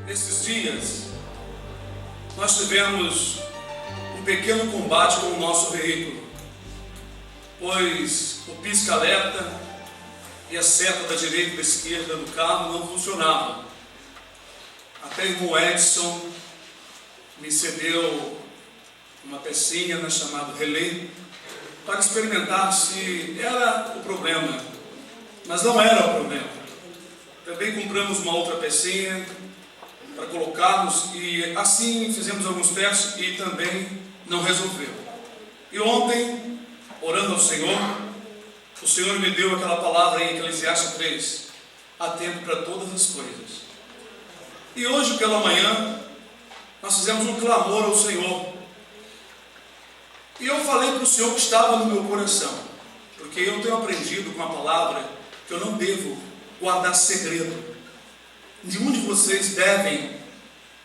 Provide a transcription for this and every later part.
Nesses dias, nós tivemos um pequeno combate com o nosso veículo, pois o pisca-alerta e a seta da direita e da esquerda do carro não funcionavam. Até o irmão Edson me cedeu uma pecinha, chamada relé, para experimentar se era o problema, mas não era o problema. Também compramos uma outra pecinha para colocarmos e assim fizemos alguns testes e também não resolveu. E ontem, orando ao Senhor, o Senhor me deu aquela palavra em Eclesiastes 3: há tempo para todas as coisas. E hoje pela manhã nós fizemos um clamor ao Senhor. E eu falei para o Senhor que estava no meu coração, porque eu tenho aprendido com a palavra que eu não devo guardar segredo. Nenhum de vocês devem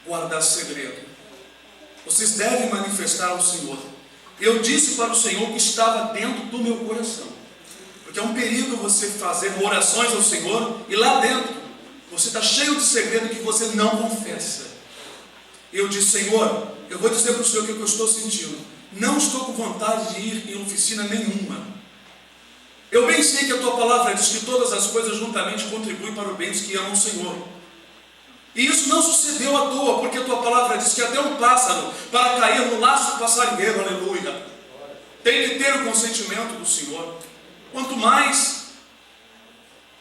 guardar segredo. Vocês devem manifestar ao Senhor. Eu disse para o Senhor que estava dentro do meu coração, porque é um perigo você fazer orações ao Senhor e lá dentro você está cheio de segredo que você não confessa. Eu disse: Senhor, eu vou dizer para o Senhor o que eu estou sentindo. Não estou com vontade de ir em oficina nenhuma. Eu bem sei que a tua palavra diz que todas as coisas juntamente contribuem para o bem dos que amam o Senhor. E isso não sucedeu à toa, porque a tua palavra diz que até um pássaro, para cair no laço do passarinheiro, aleluia, tem que ter o consentimento do Senhor. Quanto mais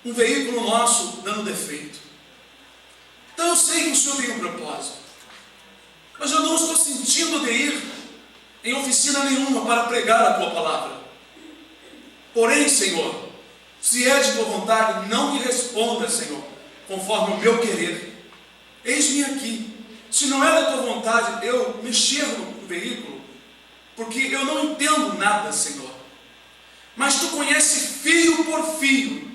um veículo nosso dando defeito. Então eu sei que o Senhor tem um propósito, mas eu não estou sentindo de ir em oficina nenhuma para pregar a tua palavra. Porém, Senhor, se é de tua vontade, não me responda, Senhor, conforme o meu querer. Eis-me aqui. Se não é da tua vontade eu mexer no veículo, porque eu não entendo nada, Senhor, mas tu conheces fio por fio.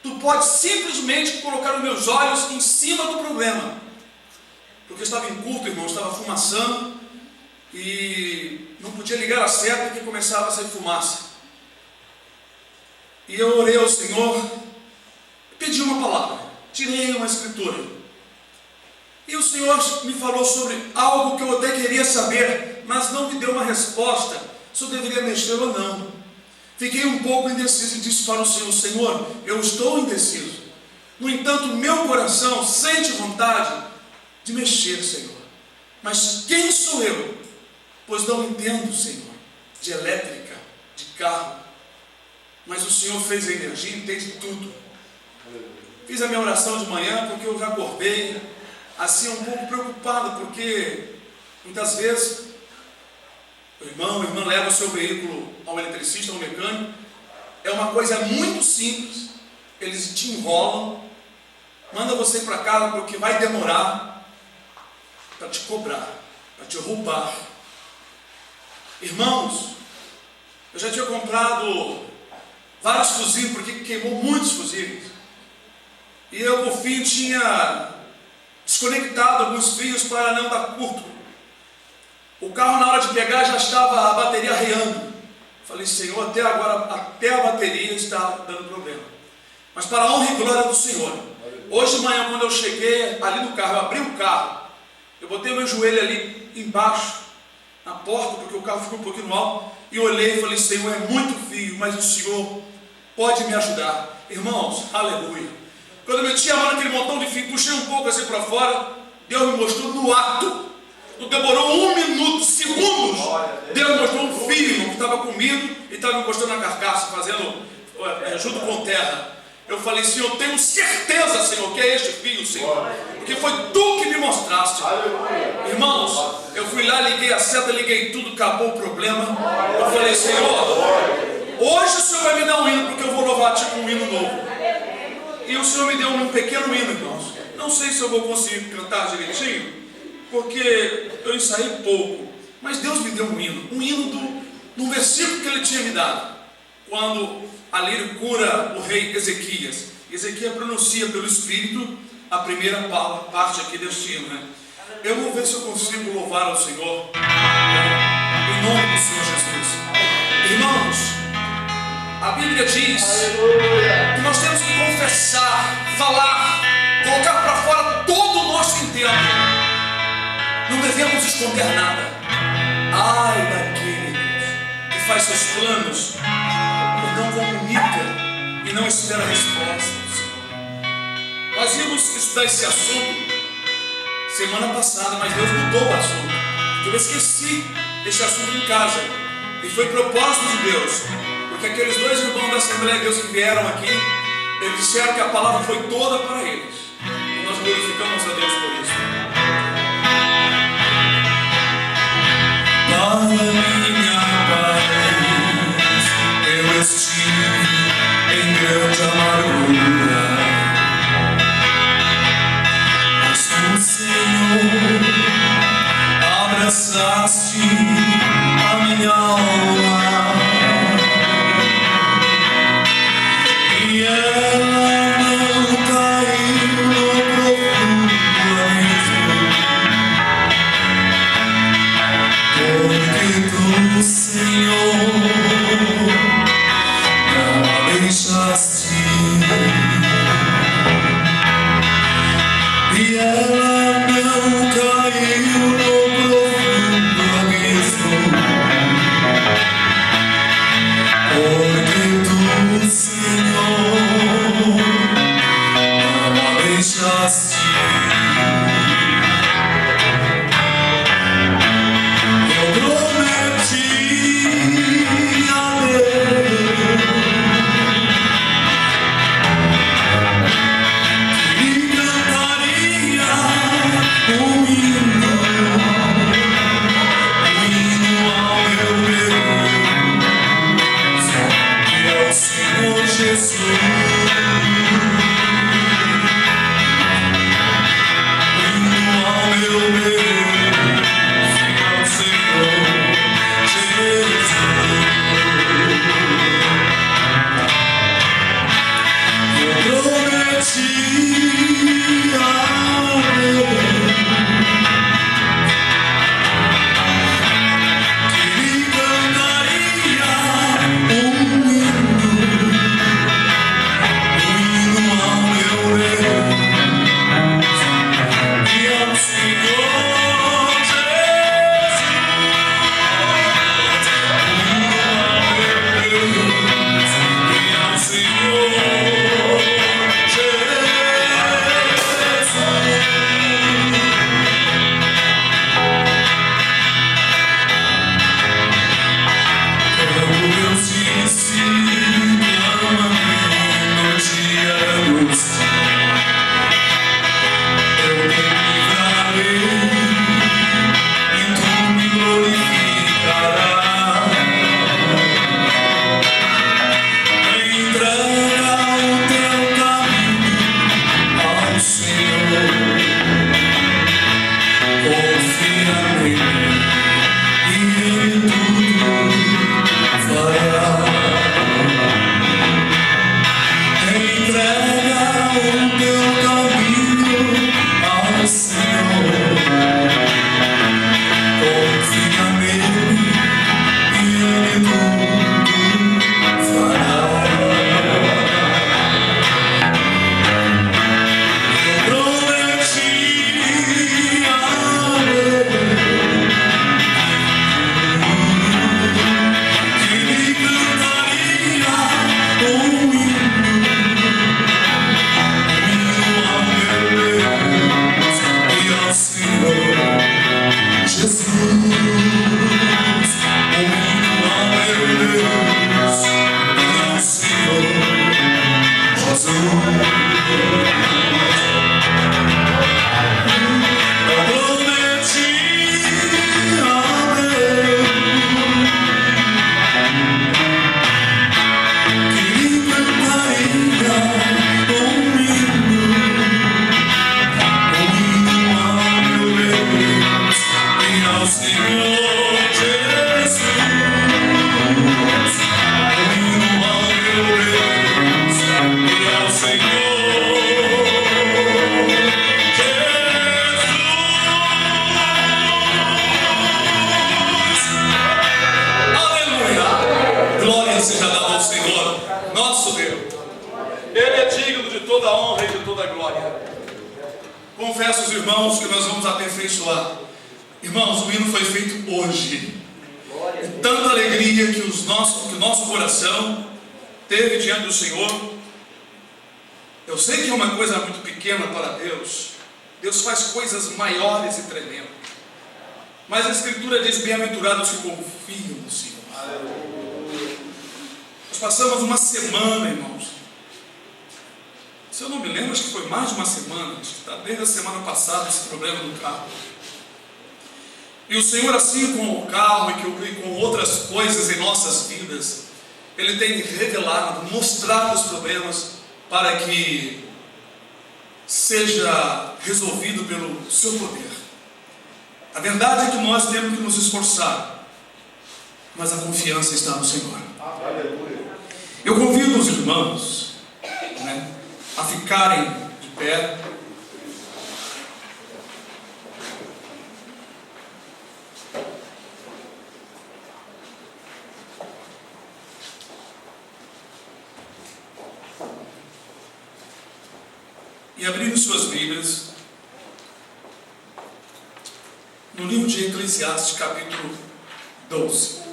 Tu podes simplesmente colocar os meus olhos em cima do problema, porque eu estava em culto, irmão, estava fumaçando e não podia ligar a seta porque começava a sair fumaça. E eu orei ao Senhor, pedi uma palavra, tirei uma escritura. E o Senhor me falou sobre algo que eu até queria saber, mas não me deu uma resposta, se eu deveria mexer ou não. Fiquei um pouco indeciso e disse para o Senhor: Senhor, eu estou indeciso. No entanto, meu coração sente vontade de mexer, Senhor. Mas quem sou eu? Pois não entendo, Senhor, de elétrica, de carro. Mas o Senhor fez a energia, entende tudo. Fiz a minha oração de manhã porque eu já acordei assim um pouco preocupado, porque muitas vezes o irmão, a irmã leva o seu veículo ao eletricista, ao mecânico. É uma coisa muito simples, eles te enrolam, manda você para casa porque vai demorar, para te cobrar, para te roubar. Irmãos, eu já tinha comprado vários fuzis, porque queimou muitos fuzis, e eu por fim tinha desconectado alguns fios para não dar curto. O carro, na hora de pegar, já estava a bateria arreando. Falei: Senhor, até agora, até a bateria está dando problema. Mas para a honra e glória do Senhor, hoje de manhã, quando eu cheguei ali no carro, eu abri o carro, eu botei meu joelho ali embaixo, na porta, porque o carro ficou um pouquinho alto, e olhei e falei: Senhor, é muito fio, mas o Senhor pode me ajudar. Irmãos, aleluia. Quando eu meti a mão naquele montão de fio, puxei um pouco assim para fora, Deus me mostrou no ato. Não demorou 1 minuto, segundos. Deus mostrou um fio que estava comigo e estava encostando na carcaça, fazendo junto com terra. Eu falei: Senhor, eu tenho certeza, Senhor, que é este fio, Senhor, porque foi tu que me mostraste. Irmãos, eu fui lá, liguei a seta, liguei tudo, acabou o problema. Eu falei: Senhor, hoje o Senhor vai me dar um hino, porque eu vou louvar tipo um hino novo. E o Senhor me deu um pequeno hino, irmãos. Não sei se eu vou conseguir cantar direitinho, porque eu ensaiei pouco, mas Deus me deu um hino do versículo que Ele tinha me dado, quando ali cura o rei Ezequias. Ezequias pronuncia pelo Espírito a primeira parte aqui deste hino, né? Eu vou ver se eu consigo louvar ao Senhor, em nome do Senhor Jesus. Irmãos, a Bíblia diz que nós temos que confessar, falar, colocar para fora todo o nosso intento. devemos esconder nada. Ai daquele que faz seus planos e não comunica e não espera a resposta do Senhor. Nós íamos estudar esse assunto semana passada, mas Deus mudou o assunto. Eu esqueci esse assunto em casa. E foi propósito de Deus, porque aqueles dois irmãos da Assembleia de Deus que vieram aqui, eles disseram que a palavra foi toda para eles. E nós glorificamos a Deus por isso. Para minha paz, eu estive em grande amargura, mas tu, Senhor, abraçaste a minha alma, e ela não caiu no profundo abismo, porque tu, Senhor, não a deixaste, e ela não caiu no profundo abismo, porque tu, Senhor, não a deixaste. Eu prometi a Deus que lhe cantaria um hino ao meu Deus, que é o Senhor Jesus. Hino ao meu Deus, que é o Senhor Jesus. Eu prometi a Deus que lhe cantaria um hino ao meu Deus, que é o Senhor Jesus. Hino ao meu Deus, que é o Senhor Jesus. Quando Deus disse que ama-me no dia da angústia, eu te livrarei e tu me glorificarás. Entrega o teu caminho ao Senhor, confia nele e ele tudo fará. Entrega o teu caminho ao Senhor, confia nele e ele tudo fará. Eu prometi a Deus que lhe cantaria um hino ao meu Deus, e ao Senhor Jesus. Um hino ao meu Deus, e ao Senhor Jesus. Eu prometi a Deus que lhe cantaria um hino ao meu Deus e ao Senhor Jesus. Um hino ao meu Deus e ao Senhor Jesus. Aleluia! Glória seja dada ao Senhor, nosso Deus. Ele é digno de toda a honra e de toda a glória. Confesso aos irmãos que nós vamos aperfeiçoar Irmãos, o hino foi feito hoje. Com tanta alegria que o nosso coração teve diante do Senhor. Eu sei que é uma coisa muito pequena para Deus. Deus faz coisas maiores e tremendas. Mas a Escritura diz: bem-aventurados que confiam no Senhor. Nós passamos uma semana, irmãos. Se eu não me lembro, acho que foi mais de uma semana. Acho que está desde a semana passada esse problema do carro. E o Senhor, assim com o carro e com outras coisas em nossas vidas, Ele tem revelado, mostrado os problemas para que seja resolvido pelo seu poder. A verdade é que nós temos que nos esforçar, mas a confiança está no Senhor. Eu convido os irmãos, a ficarem de pé. E abrindo suas Bíblias no livro de Eclesiastes, capítulo 12.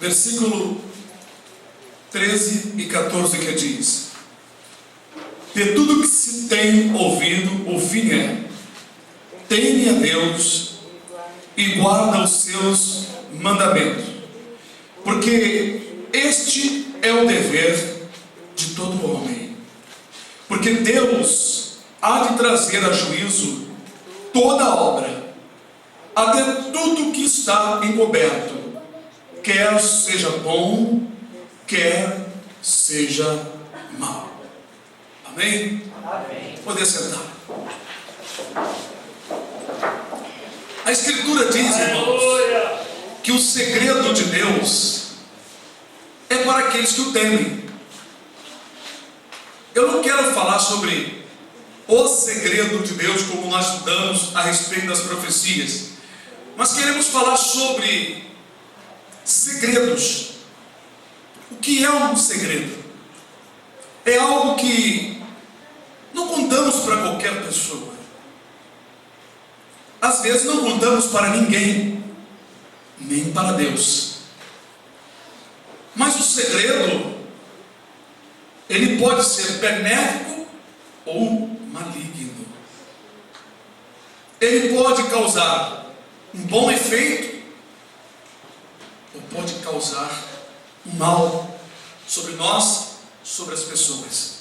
Versículo 13 e 14 que diz: de tudo que se tem ouvido, o fim é: teme a Deus e guarda os seus mandamentos, porque este é o dever de todo homem. Porque Deus há de trazer a juízo toda obra, até tudo que está encoberto, quer seja bom, quer seja mal. Amém? Amém. Poder sentar. A Escritura diz, irmãos, que o segredo de Deus é para aqueles que o temem. Eu não quero falar sobre o segredo de Deus, como nós estudamos a respeito das profecias, mas queremos falar sobre segredos. O que é um segredo? É algo que não contamos para qualquer pessoa. Às vezes não contamos para ninguém, nem para Deus. Mas o segredo, ele pode ser benéfico ou maligno. Ele pode causar um bom efeito, ou pode causar um mal sobre nós, sobre as pessoas.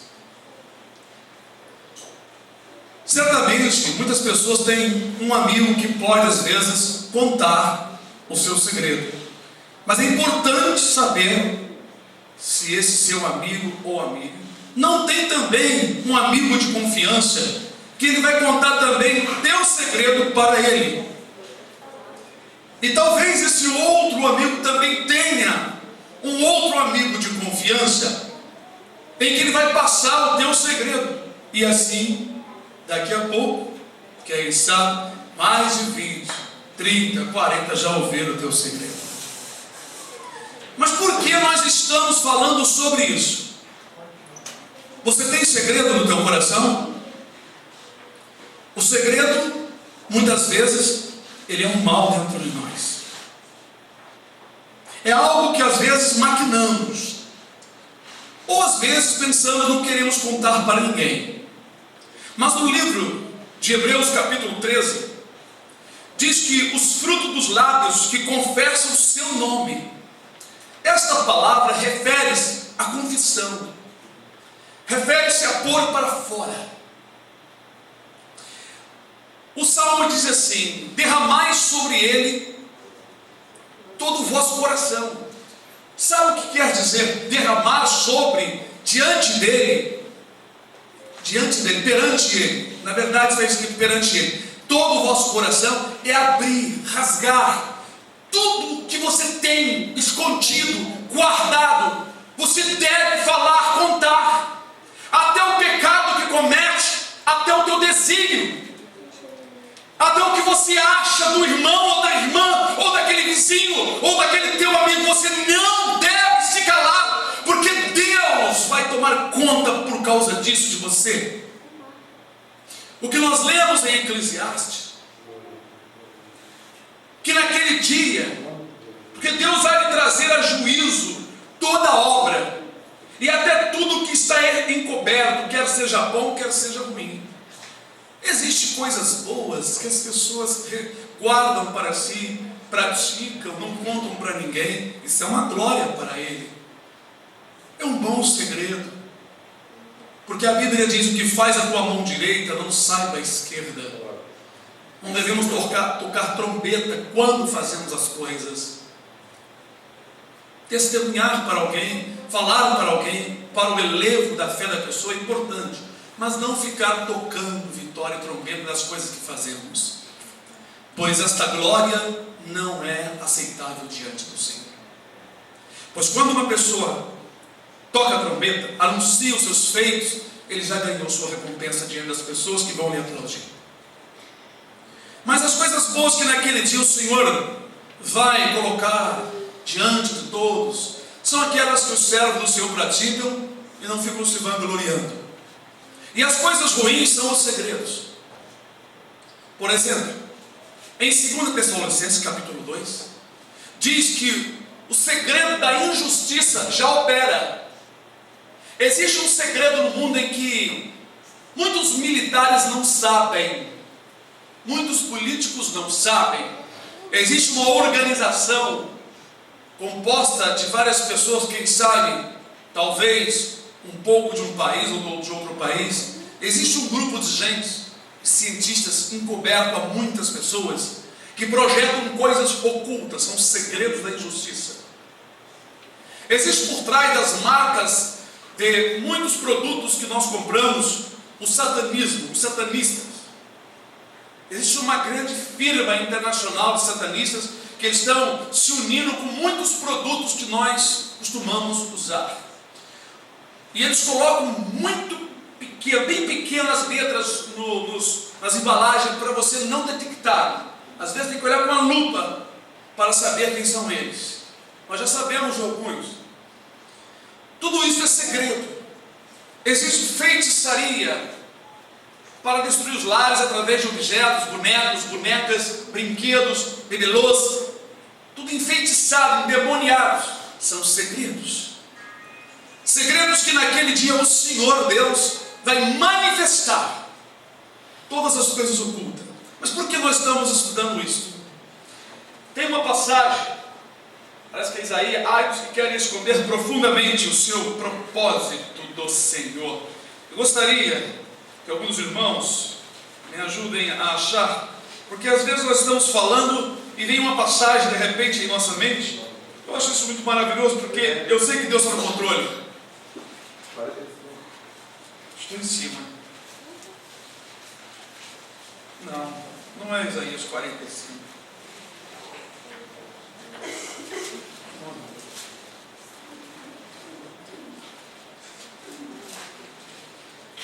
Certamente, muitas pessoas têm um amigo que pode, às vezes, contar o seu segredo. Mas é importante saber se esse seu amigo ou amiga não tem também um amigo de confiança, que ele vai contar também o teu segredo para ele. E talvez esse outro amigo também tenha um outro amigo de confiança, em que ele vai passar o teu segredo. E assim, daqui a pouco, quem sabe, mais de 20, 30, 40 já ouviram o teu segredo. Mas por que nós estamos falando sobre isso? Você tem segredo no teu coração? O segredo, muitas vezes, ele é um mal dentro de nós. É algo que às vezes maquinamos, ou às vezes pensando não queremos contar para ninguém. Mas no livro de Hebreus capítulo 13, diz que os frutos dos lábios que confessam o seu nome. Esta palavra refere-se à confissão, refere-se a pôr para fora. O Salmo diz assim: derramai sobre ele todo o vosso coração. Sabe o que quer dizer derramar sobre, diante dele, perante ele? Na verdade está escrito perante ele. Todo o vosso coração é abrir, rasgar, Tudo que você tem escondido, guardado, você deve falar, contar. Até o pecado que comete, até o teu desígnio, até o que você acha do irmão ou da irmã, ou daquele vizinho, ou daquele teu amigo, você não deve se calar, porque Deus vai tomar conta por causa disso de você. O que nós lemos em Eclesiastes, que naquele dia, porque Deus vai lhe trazer a juízo toda obra, e até tudo que está encoberto, quer seja bom, quer seja ruim. Existem coisas boas que as pessoas guardam para si, praticam, não contam para ninguém. Isso é uma glória para Ele. É um bom segredo. Porque a Bíblia diz: o que faz a tua mão direita não saiba a esquerda. Não devemos tocar trombeta quando fazemos as coisas. Testemunhar para alguém, falar para alguém, para o elevo da fé da pessoa é importante. Mas não ficar tocando vitória e trombeta das coisas que fazemos, pois esta glória não é aceitável diante do Senhor. Pois quando uma pessoa toca a trombeta, anuncia os seus feitos, ele já ganhou sua recompensa diante das pessoas que vão lhe aplaudir. Mas as coisas boas que naquele dia o Senhor vai colocar diante de todos, são aquelas que os servos do Senhor praticam e não ficam se vangloriando. E as coisas ruins são os segredos. Por exemplo, em 2 Tessalonicenses capítulo 2, diz que o segredo da injustiça já opera. Existe um segredo no mundo em que muitos militares não sabem, muitos políticos não sabem. Existe uma organização composta de várias pessoas, quem sabe, talvez um pouco de um país ou de outro país. Existe um grupo de gente, cientistas encoberto a muitas pessoas, que projetam coisas ocultas, são segredos da injustiça. Existe por trás das marcas de muitos produtos que nós compramos o satanismo, os satanistas. Existe uma grande firma internacional de satanistas que estão se unindo com muitos produtos que nós costumamos usar. E eles colocam bem pequenas letras nas embalagens para você não detectar. Às vezes tem que olhar com uma lupa para saber quem são eles. Nós já sabemos de alguns. Tudo isso é segredo. Existe feitiçaria para destruir os lares através de objetos, bonecos, bonecas, brinquedos, bibelôs, tudo enfeitiçado, endemoniado. São segredos. Segredos que naquele dia o Senhor Deus vai manifestar todas as coisas ocultas. Mas por que nós estamos estudando isso? Tem uma passagem, parece que é Isaías: ai dos que querem esconder profundamente o seu propósito do Senhor. Eu gostaria que alguns irmãos me ajudem a achar, porque às vezes nós estamos falando e vem uma passagem de repente em nossa mente. Eu acho isso muito maravilhoso, porque eu sei que Deus está no controle. Estou em cima. Não é Isaías 45.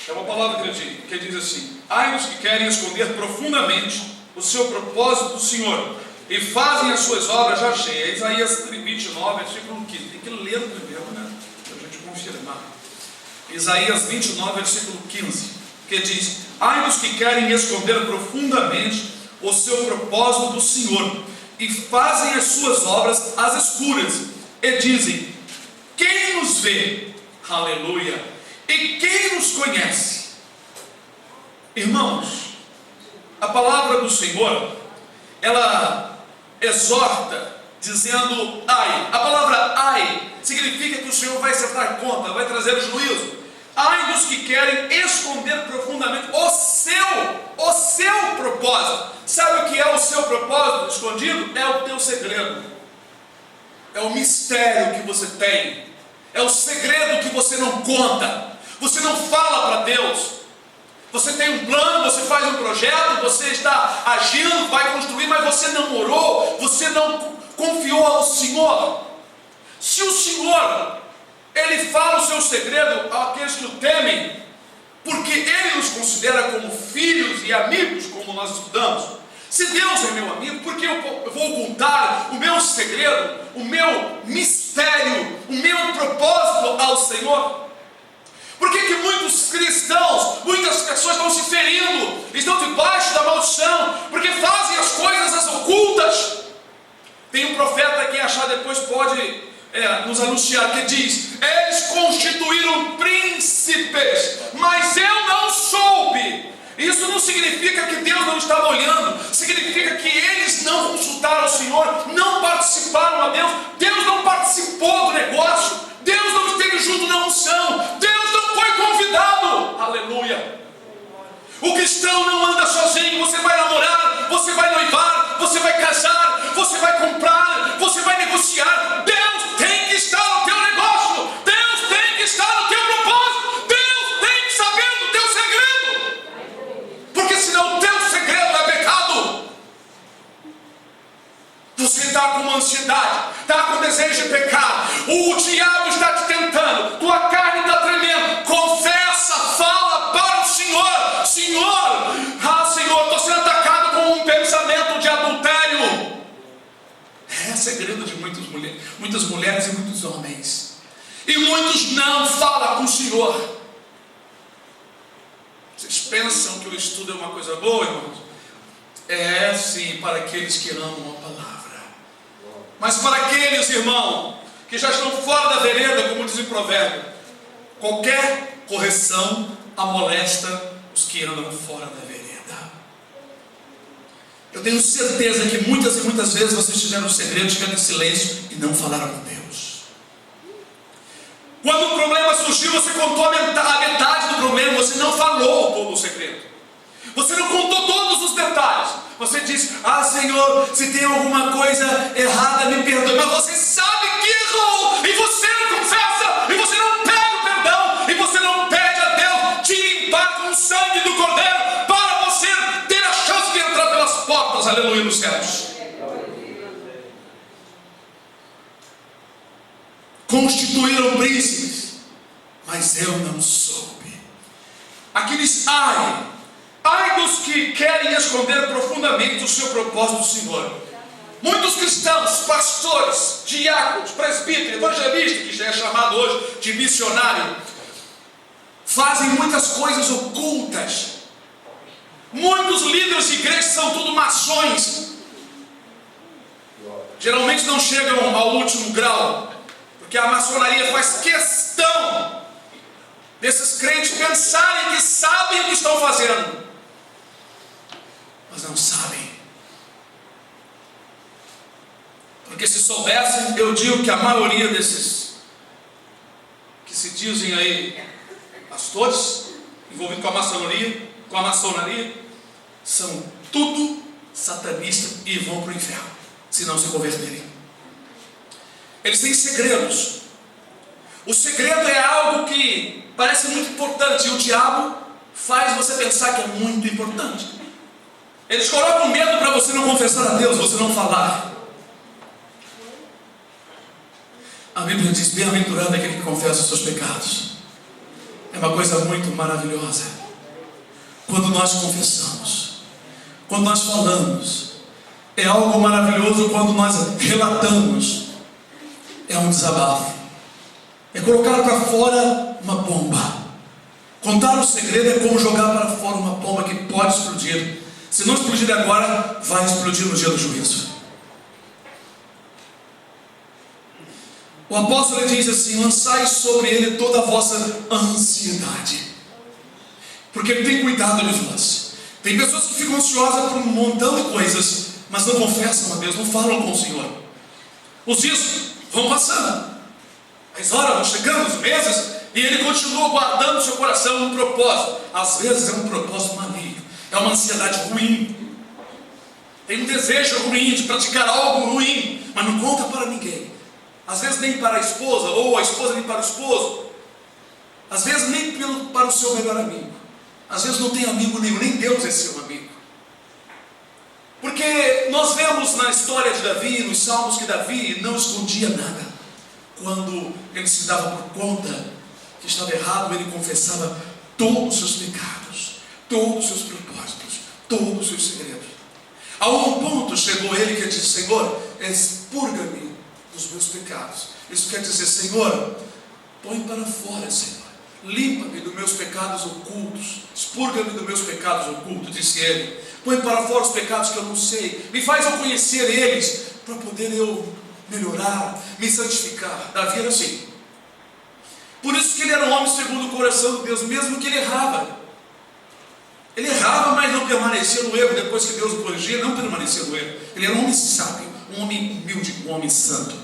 É uma palavra que diz assim: ai dos que querem esconder profundamente o seu propósito do Senhor e fazem as suas obras. Já achei, é Isaías 29, versículo 15. Tem que ler primeiro, né? Para a gente confirmar. Isaías 29, versículo 15, que diz: ai dos que querem esconder profundamente o seu propósito do Senhor e fazem as suas obras às escuras e dizem: quem nos vê? Aleluia! E quem nos conhece? Irmãos, a palavra do Senhor, ela exorta dizendo ai. A palavra ai significa que o Senhor vai se dar conta, vai trazer o juízo. Ai dos que querem esconder profundamente o seu propósito. Sabe o que é o seu propósito escondido? É o teu segredo. É o mistério que você tem. É o segredo que você não conta. Você não fala para Deus. Você tem um plano, você faz um projeto, você está agindo, vai construir, mas você não orou, você não confiou ao Senhor. Se o Senhor, Ele fala o seu segredo àqueles que o temem, porque Ele nos considera como filhos e amigos, como nós estudamos. Se Deus é meu amigo, por que eu vou ocultar o meu segredo, o meu mistério, o meu propósito ao Senhor? Por que muitos cristãos, muitas pessoas estão se ferindo, estão debaixo da maldição, porque fazem as coisas às ocultas? Tem um profeta que achar depois pode nos anunciar, que diz: eles constituíram príncipes, mas eu não soube. Isso não significa que Deus não estava olhando, significa que eles não consultaram o Senhor, não participaram a Deus. Deus não participou do negócio, Deus não esteve junto na unção, Deus não foi convidado. Aleluia! O cristão não anda sozinho. Você vai namorar, você vai noivar, você vai casar, você vai comprar, você vai negociar. Deus tem que estar no teu negócio, Deus tem que estar no teu propósito, Deus tem que saber do teu segredo, porque senão o teu segredo é pecado. Você está com uma ansiedade, está com desejo de pecar, o diabo está te tentando, tua carne está tremendo. Confessa, fala para o Senhor: Senhor, Senhor, estou sendo atacado com um pensamento de adultério. É segredo de muitas mulheres e muitos homens, e muitos não falam com o Senhor. Vocês pensam que o estudo é uma coisa boa, irmãos? É sim, para aqueles que amam a palavra. Mas para aqueles, irmão, que já estão fora da vereda, como diz o provérbio, qualquer correção amolesta os que andam fora da vereda. Eu tenho certeza que muitas e muitas vezes vocês tiveram o segredo, ficaram em silêncio e não falaram com Deus. Quando o problema surgiu, você contou a metade do problema, você não falou todo o segredo, você não contou todos os detalhes. Você diz: Senhor, se tem alguma coisa errada, me perdoe. Mas você sabe que errou, e você não confessa, e você não pede o perdão, e você não pede a Deus te limpar com o sangue do Cordeiro, para você ter a chance de entrar pelas portas, aleluia, nos céus. Constituíram príncipes, mas eu não soube. Aqui diz: ai dos que querem esconder profundamente o seu propósito do Senhor. Muitos cristãos, pastores, diáconos, presbíteros, evangelistas, que já é chamado hoje de missionário, fazem muitas coisas ocultas. Muitos líderes de igreja são tudo maçons. Geralmente não chegam ao último grau, porque a maçonaria faz questão desses crentes pensarem que sabem o que estão fazendo, mas não sabem. Porque se soubessem, eu digo que a maioria desses que se dizem aí pastores envolvidos com a maçonaria, são tudo satanistas e vão para o inferno se não se converterem. Eles têm segredos. O segredo é algo que parece muito importante, e o diabo faz você pensar que é muito importante. Eles colocam medo para você não confessar a Deus, você não falar. A Bíblia diz: bem-aventurado é aquele que confessa os seus pecados. É uma coisa muito maravilhosa quando nós confessamos, quando nós falamos. É algo maravilhoso quando nós relatamos. É um desabafo, é colocar para fora uma bomba. Contar o segredo é como jogar para fora uma bomba que pode explodir. Se não explodir agora, vai explodir no dia do juízo. O apóstolo diz assim: lançai sobre ele toda a vossa ansiedade, porque ele tem cuidado de vós. Tem pessoas que ficam ansiosas por um montão de coisas, mas não confessam a Deus, não falam com o Senhor. Os dias vão passando, as horas vão chegando, os meses, e ele continua guardando no seu coração um propósito. Às vezes é um propósito maligno, é uma ansiedade ruim, tem um desejo ruim de praticar algo ruim, mas não conta para ninguém. Às vezes nem para a esposa, ou a esposa nem para o esposo. Às vezes nem para o seu melhor amigo. Às vezes não tem amigo nenhum, nem Deus é seu amigo. Porque nós vemos na história de Davi, nos salmos, que Davi não escondia nada. Quando ele se dava por conta que estava errado, ele confessava todos os seus pecados, todos os seus propósitos, todos os seus segredos. A um ponto chegou ele que disse: Senhor, expurga-me dos meus pecados. Isso quer dizer: Senhor, põe para fora, Senhor, limpa-me dos meus pecados ocultos, expurga-me dos meus pecados ocultos, disse ele. Põe para fora os pecados que eu não sei, me faz eu conhecer eles, para poder eu melhorar, me santificar. Davi era assim. Por isso que ele era um homem segundo o coração de Deus, mesmo que ele errava. Ele errava, mas não permanecia no erro. Depois que Deus o corrigia, não permanecia no erro. Ele era um homem sábio, um homem humilde, um homem santo.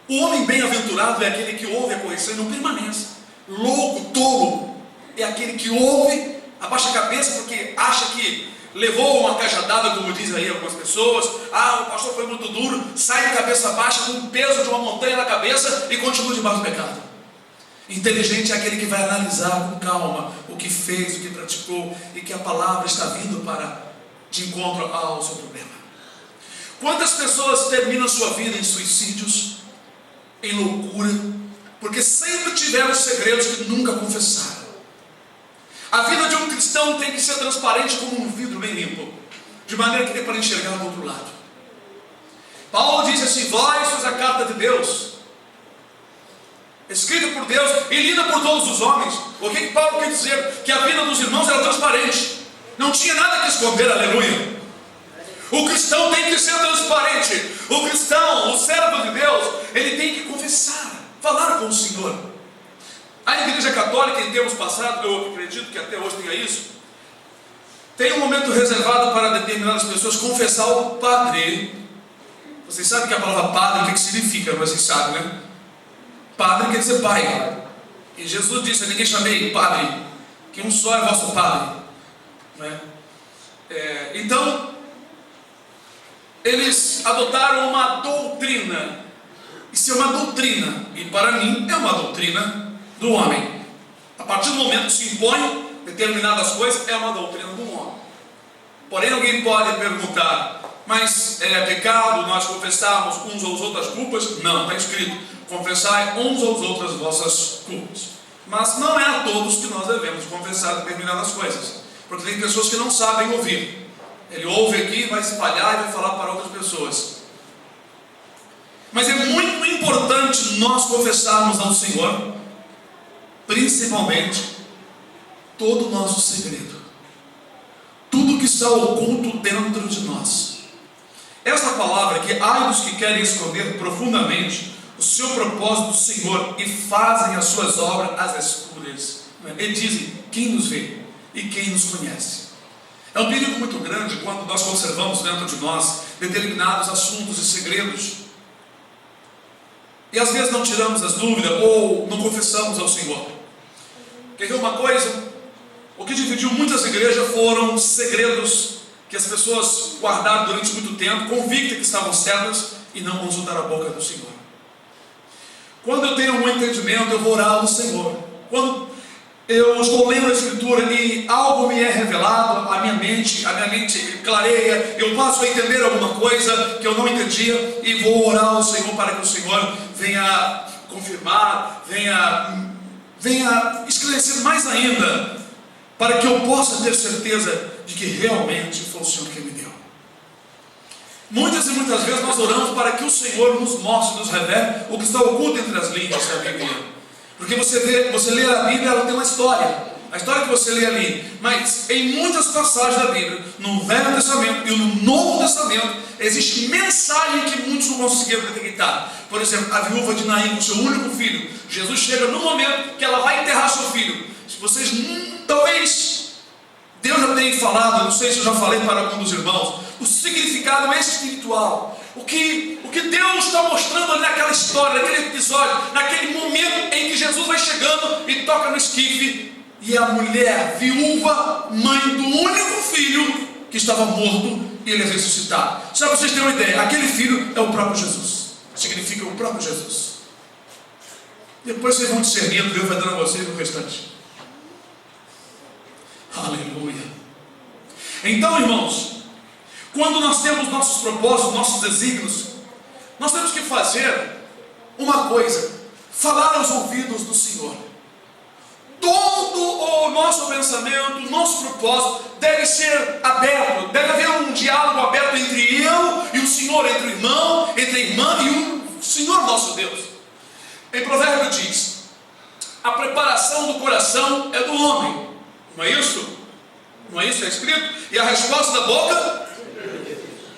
O homem bem-aventurado é aquele que ouve a correção e não permanece. Louco, tolo, é aquele que ouve, abaixa a cabeça porque acha que levou uma cajadada, como diz aí algumas pessoas. O pastor foi muito duro, sai de cabeça baixa com o peso de uma montanha na cabeça e continua debaixo do pecado. Inteligente é aquele que vai analisar com calma o que fez, o que praticou, e que a palavra está vindo de encontro ao seu problema. Quantas pessoas terminam sua vida em suicídios, em loucura, porque sempre tiveram segredos que nunca confessaram? A vida de um cristão tem que ser transparente como um vidro bem limpo, de maneira que dê para enxergar do outro lado. Paulo diz assim: vós sois a carta de Deus, escrita por Deus e lida por todos os homens. O que Paulo quer dizer? Que a vida dos irmãos era transparente, não tinha nada que esconder, aleluia. O cristão tem que ser transparente. O cristão, o servo de Deus, ele tem que confessar, falar com o Senhor. A Igreja Católica, em tempos passados, eu acredito que até hoje tenha isso, tem um momento reservado para determinadas pessoas confessar o padre. Vocês sabem que a palavra padre, o que significa? Vocês sabem, né? Padre quer dizer pai. E Jesus disse: a ninguém chamei padre, que um só é vosso padre, né? Então, eles adotaram uma doutrina. Isso é uma doutrina, e para mim é uma doutrina do homem. A partir do momento que se impõe determinadas coisas, é uma doutrina do homem. Porém, alguém pode perguntar: mas é pecado nós confessarmos uns aos outros as culpas? Não, está escrito: confessai uns aos outros as vossas culpas. Mas não é a todos que nós devemos confessar determinadas coisas, porque tem pessoas que não sabem ouvir. Ele ouve aqui, vai espalhar e vai falar para outras pessoas. Mas é muito importante nós confessarmos ao Senhor, principalmente, todo o nosso segredo, tudo que está oculto dentro de nós. Essa palavra que ai dos que querem esconder profundamente o seu propósito do Senhor e fazem as suas obras às escuras, e dizem: quem nos vê e quem nos conhece? É um perigo muito grande quando nós conservamos dentro de nós determinados assuntos e segredos, e às vezes não tiramos as dúvidas ou não confessamos ao Senhor. Quer ver uma coisa? O que dividiu muitas igrejas foram segredos que as pessoas guardaram durante muito tempo, convictas que estavam certas, e não consultaram a boca do Senhor. Quando eu tenho um entendimento, eu vou orar ao Senhor. Quando eu estou lendo a Escritura e algo me é revelado, a minha mente clareia, eu passo a entender alguma coisa que eu não entendia, e vou orar ao Senhor para que o Senhor venha confirmar, venha esclarecer mais ainda, para que eu possa ter certeza de que realmente foi o Senhor que me deu. Muitas e muitas vezes nós oramos para que o Senhor nos mostre, nos revele o que está oculto entre as linhas da Bíblia. Porque você lê a Bíblia, ela tem uma história, a história que você lê ali, mas em muitas passagens da Bíblia, no Velho Testamento e no Novo Testamento, existe mensagem que muitos não conseguiram detectar. Por exemplo, a viúva de Naim com seu único filho. Jesus chega no momento que ela vai enterrar seu filho. Se vocês, talvez Deus já tenha falado, não sei se eu já falei para algum dos irmãos, o significado é espiritual. O que Deus está mostrando ali naquela história, naquele episódio, naquele momento em que Jesus vai chegando e toca no esquife, e a mulher viúva, mãe do único filho que estava morto, e ele é ressuscitado. Só para vocês terem uma ideia, aquele filho é o próprio Jesus, significa o próprio Jesus. Depois vocês vão discernindo, Deus vai dando a vocês o restante. Aleluia. Então, irmãos, quando nós temos nossos propósitos, nossos desígnios, nós temos que fazer uma coisa: falar aos ouvidos do Senhor. Todo o nosso pensamento, o nosso propósito deve ser aberto, deve haver um diálogo aberto entre eu e o Senhor, entre o irmão, entre a irmã e o Senhor nosso Deus. Em Provérbio diz: a preparação do coração é do homem. Não é isso? Não é isso que é escrito? E a resposta da boca?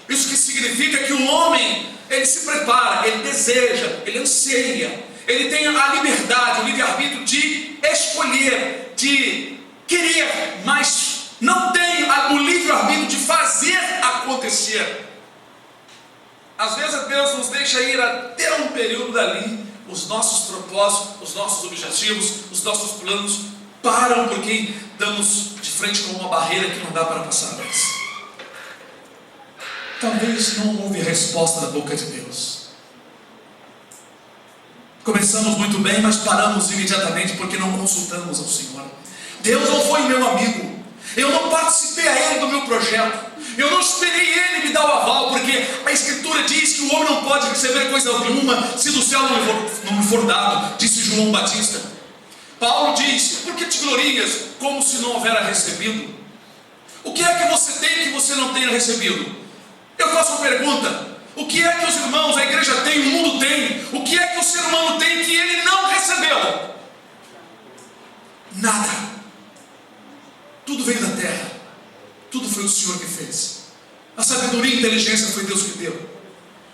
Isso que significa que o homem, ele se prepara, ele deseja, ele anseia, ele tem a liberdade, o livre-arbítrio de escolher, de querer, mas não tem o livre-arbítrio de fazer acontecer. Às vezes Deus nos deixa ir até um período dali, os nossos propósitos, os nossos objetivos, os nossos planos param porque damos de frente com uma barreira que não dá para passar mais. Talvez não houve resposta da boca de Deus. Começamos muito bem, mas paramos imediatamente porque não consultamos ao Senhor. Deus não foi meu amigo. Eu não participei a Ele do meu projeto. Eu não esperei Ele me dar o aval, porque a Escritura diz que o homem não pode receber coisa alguma se do céu não lhe for dado, disse João Batista. Paulo disse: por que te glorias como se não houvera recebido? O que é que você tem que você não tenha recebido? Eu faço uma pergunta: o que é que os irmãos, a igreja tem, o mundo tem? O que é que o ser humano tem que ele não recebeu? Nada. Tudo veio da terra. Tudo foi o Senhor que fez. A sabedoria e a inteligência foi Deus que deu.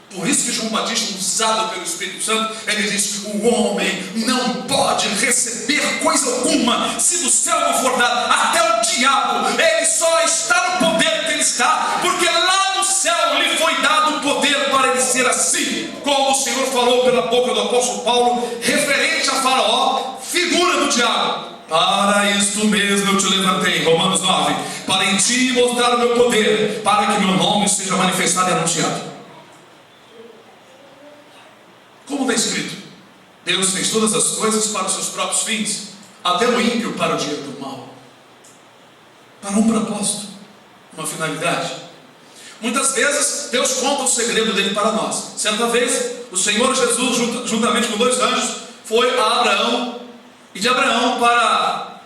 Por isso que João Batista, usado pelo Espírito Santo, ele diz: o homem não pode receber coisa alguma se do céu não for dado. Até o diabo, ele só está no poder que ele está, porque lá no céu lhe foi dado o poder para ele ser assim, como o Senhor falou pela boca do apóstolo Paulo, referente a Faraó, figura do diabo. Para isto mesmo eu te levantei, Romanos 9, para em ti mostrar o meu poder, para que meu nome seja manifestado e anunciado. Como está escrito: Deus fez todas as coisas para os seus próprios fins, até o ímpio para o dia do mal, para um propósito, uma finalidade. Muitas vezes Deus conta o segredo dele para nós. Certa vez o Senhor Jesus, juntamente com 2 anjos, foi a Abraão, e de Abraão para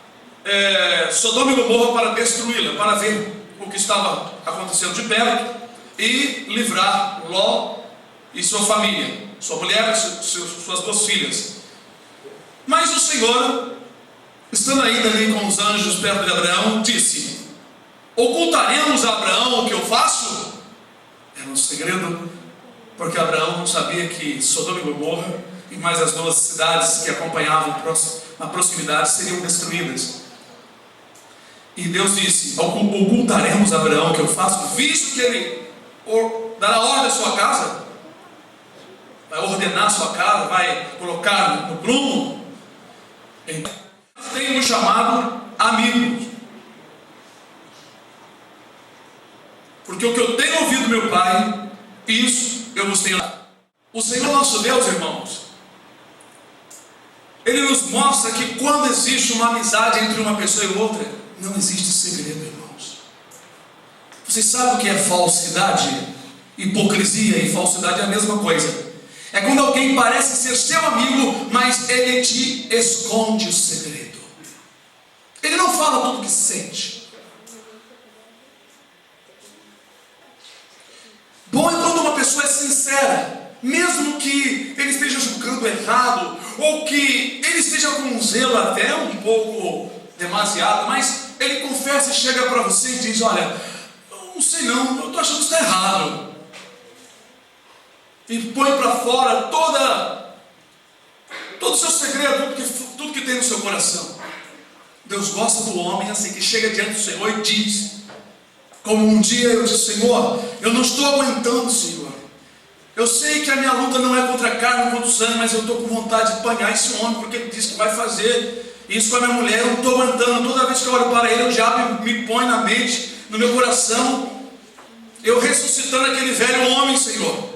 Sodoma e Gomorra, para destruí-la, para ver o que estava acontecendo de perto e livrar Ló e sua família, sua mulher e suas 2 filhas. Mas o Senhor, estando ainda ali com os anjos perto de Abraão, disse: ocultaremos a Abraão o que eu faço? Era um segredo, porque Abraão não sabia que Sodoma e Gomorra e mais as 2 cidades que acompanhavam na proximidade seriam destruídas. E Deus disse: ocultaremos a Abraão o que eu faço, visto que ele dará ordem à sua casa, vai ordenar a sua casa, vai colocar no prumo. Então, tenho me chamado amigo, porque o que eu tenho ouvido do meu Pai, isso eu vos tenho dado. O Senhor nosso Deus, irmãos, Ele nos mostra que quando existe uma amizade entre uma pessoa e outra, não existe segredo, irmãos. Vocês sabem o que é falsidade? Hipocrisia e falsidade é a mesma coisa. É quando alguém parece ser seu amigo, mas ele te esconde o segredo. Ele não fala tudo o que sente. Bom é quando uma pessoa é sincera, mesmo que ele esteja julgando errado, ou que ele esteja com um zelo até um pouco demasiado, mas ele confessa e chega para você e diz: olha, eu não sei não, eu estou achando que está errado. E põe para fora todo o seu segredo, tudo que tem no seu coração. Deus gosta do homem assim, que chega diante do Senhor e diz, como um dia eu disse: Senhor, eu não estou aguentando, Senhor. Eu sei que a minha luta não é contra a carne, contra o sangue, mas eu estou com vontade de apanhar esse homem, porque ele disse que vai fazer isso com a minha mulher. Eu não estou aguentando. Toda vez que eu olho para ele, o diabo me põe na mente, no meu coração, eu ressuscitando aquele velho homem, Senhor,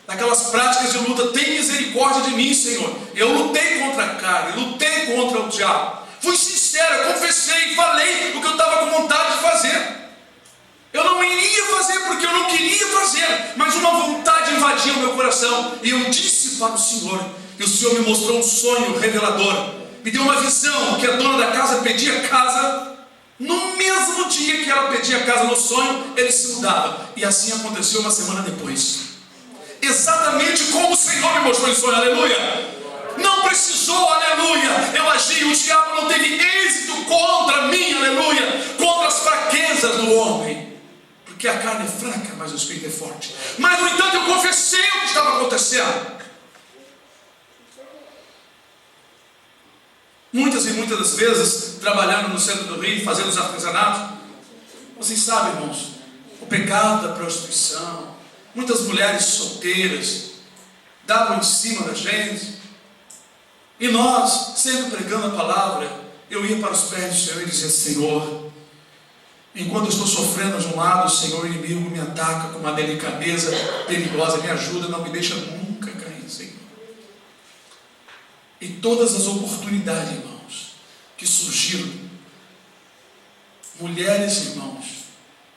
daquelas práticas de luta. Tem misericórdia de mim, Senhor. Eu lutei contra a carne, lutei contra o diabo. Fui sincero, confessei, falei o que eu estava com vontade de fazer. Eu não iria fazer porque eu não queria fazer, mas uma vontade invadia o meu coração. E eu disse para o Senhor, e o Senhor me mostrou um sonho revelador. Me deu uma visão que a dona da casa pedia casa. No mesmo dia que ela pedia casa no sonho, ele se mudava. E assim aconteceu uma semana depois. Exatamente como o Senhor me mostrou em sonho, aleluia. Não precisou, aleluia, eu agi, o diabo não teve êxito contra mim, aleluia, contra as fraquezas do homem. Porque a carne é fraca, mas o espírito é forte. Mas, no entanto, eu confessei o que estava acontecendo. Muitas e muitas das vezes, trabalhando no centro do Rio, fazendo os artesanatos, vocês sabem, irmãos, o pecado da prostituição, muitas mulheres solteiras davam em cima da gente, e nós, sempre pregando a palavra, eu ia para os pés do Senhor e dizia: Senhor, enquanto eu estou sofrendo de um lado, o Senhor, o inimigo me ataca com uma delicadeza perigosa, me ajuda, não me deixa nunca cair, Senhor. E todas as oportunidades, irmãos, que surgiram, mulheres, irmãos,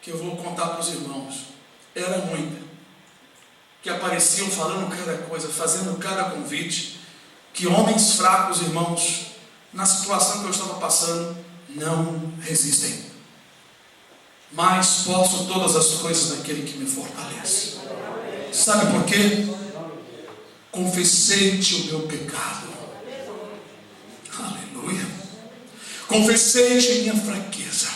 que eu vou contar para os irmãos, era muita, que apareciam falando cada coisa, fazendo cada convite, que homens fracos, irmãos, na situação que eu estava passando, não resistem. Mas posso todas as coisas naquele que me fortalece. Sabe por quê? Confessei-te o meu pecado. Aleluia. Confessei-te minha fraqueza.